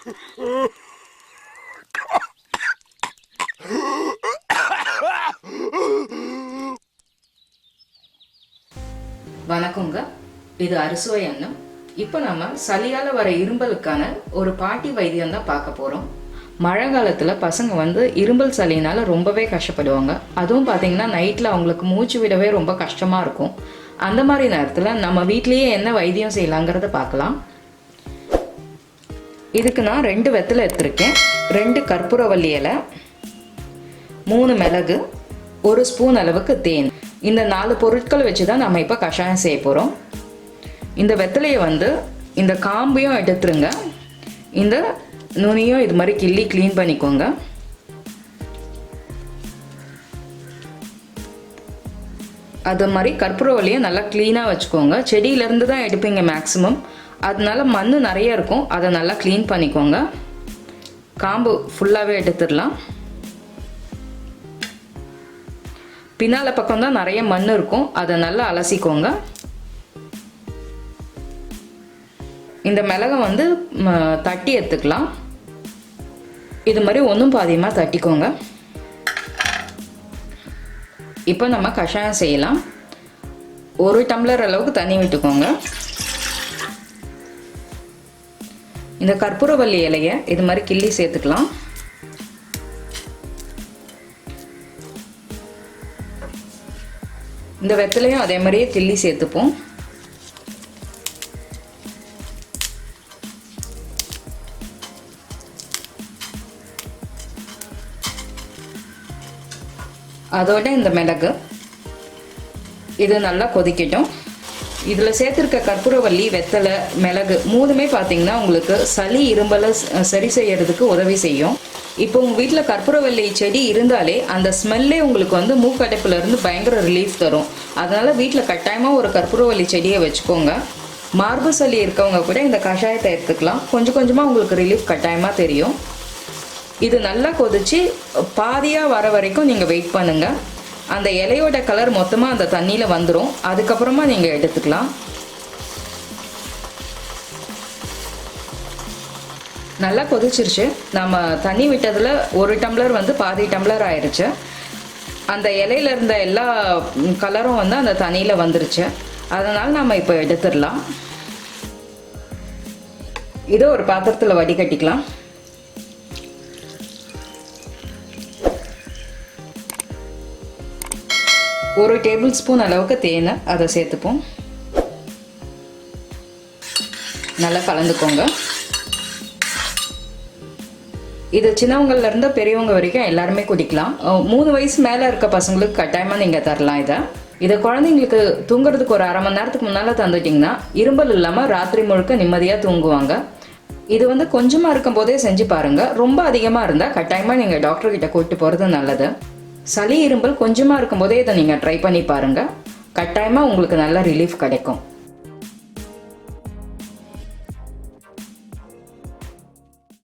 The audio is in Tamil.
வணக்கங்க, இது அறுசுவை அன்னம். இப்போ நம்ம சளியால் வர இரும்பலுக்கான ஒரு பாட்டி வைத்தியம் தான் பார்க்க போகிறோம். மழை காலத்தில் பசங்க இரும்பல் சளினால் ரொம்பவே கஷ்டப்படுவாங்க. அதுவும் பார்த்திங்கன்னா நைட்டில் அவங்களுக்கு மூச்சு விடவே ரொம்ப கஷ்டமாக இருக்கும். அந்த மாதிரி நேரத்தில் நம்ம வீட்லேயே என்ன வைத்தியம் செய்யலாங்கிறத பார்க்கலாம். இதுக்கு நான் 2 வெத்தலை எடுத்துருக்கேன், 2 கற்பூரவள்ளி இலை, 3 மிளகு, 1 ஸ்பூன் அளவுக்கு தேன். இந்த 4 பொருட்களை வச்சு தான் நம்ம இப்போ கஷாயம் செய்ய போகிறோம். இந்த வெத்தலையை இந்த காம்பையும் எடுத்துருங்க, இந்த நுனியும் இது மாதிரி கிள்ளி க்ளீன் பண்ணிக்கோங்க. அது மாதிரி கற்பூரவள்ளியை நல்லா க்ளீனாக வச்சுக்கோங்க. செடியிலேருந்து தான் எடுப்பீங்க மேக்ஸிமம், அதனால மண் நிறைய இருக்கும், அதை நல்லா க்ளீன் பண்ணிக்கோங்க. காம்பு ஃபுல்லாகவே எடுத்துடலாம். பின்னால் பக்கம் தான் நிறைய மண் இருக்கும், அதை நல்லா அலசிக்கோங்க. இந்த மிளகை தட்டி எடுத்துக்கலாம். இது மாதிரி ஒன்றும் பாதியமாக தட்டிக்கோங்க. இப்போ நம்ம கஷாயம் செய்யலாம். 1 டம்ளர் அளவுக்கு தண்ணி விட்டுக்கோங்க. இந்த கற்பூரவள்ளி இலையை இது மாதிரி கிள்ளி சேர்த்துக்கலாம். இந்த வெத்தலையும் அதே மாதிரியே கிள்ளி சேர்த்துப்போம். அதோட இந்த மிளகு இது நல்லா கொதிக்கட்டும். இதில் சேர்த்துருக்க கற்பூரவள்ளி, வெத்தலை, மிளகு 3மே பார்த்தீங்கன்னா உங்களுக்கு சளி இரும்பலை சரி செய்யறதுக்கு உதவி செய்யும். இப்போ உங்கள் வீட்டில் கற்பூரவள்ளி செடி இருந்தாலே அந்த ஸ்மெல்லே உங்களுக்கு மூக்கடைப்புலேருந்து பயங்கர ரிலீஃப் தரும். அதனால் வீட்டில் கட்டாயமாக ஒரு கற்பூரவள்ளி செடியை வச்சுக்கோங்க. மார்பு சளி இருக்கவங்க கூட இந்த கஷாயத்தை எடுத்துக்கலாம். கொஞ்சம் கொஞ்சமாக உங்களுக்கு ரிலீஃப் கட்டாயமாக தெரியும். இது நல்லா கொதிச்சு பாதியாக வர வரைக்கும் நீங்கள் வெயிட் பண்ணுங்கள். அந்த இலையோட கலர் மொத்தமாக அந்த தண்ணியில் வந்துடும். அதுக்கப்புறமா நீங்கள் எடுத்துக்கலாம். நல்லா கொதிச்சிருச்சு. நம்ம தண்ணி விட்டதில் 1 டம்ளர் பாதி டம்ளர் ஆயிடுச்சு. அந்த இலையில இருந்த எல்லா கலரும் அந்த தண்ணியில் வந்துருச்சு. அதனால் நம்ம இப்போ எடுத்துடலாம். இதை ஒரு பாத்திரத்தில் வடிகட்டிக்கலாம். ஒரு டேபிள் ஸ்பூன் அளவுக்கு தேனை அதை சேர்த்துப்போம். நல்லா கலந்துக்கோங்க. இது சின்னவங்கள்லேருந்து பெரியவங்க வரைக்கும் எல்லாருமே குடிக்கலாம். 3 வயசு மேலே இருக்க பசங்களுக்கு கட்டாயமாக நீங்கள் தரலாம். இதை குழந்தைங்களுக்கு தூங்குறதுக்கு ஒரு அரை மணி நேரத்துக்கு முன்னால் தந்துட்டிங்கன்னா இரும்பல் இல்லாமல் ராத்திரி முழுக்க நிம்மதியாக தூங்குவாங்க. இது கொஞ்சமாக இருக்கும் போதே செஞ்சு பாருங்கள். ரொம்ப அதிகமாக இருந்தால் கட்டாயமாக நீங்கள் டாக்டர்கிட்ட கூப்பிட்டு போகிறது நல்லது. சளி இரும்பல் கொஞ்சமாக இருக்கும்போதே இதை நீங்கள் ட்ரை பண்ணி பாருங்கள். கட்டாயமாக உங்களுக்கு நல்ல ரிலீஃப் கிடைக்கும்.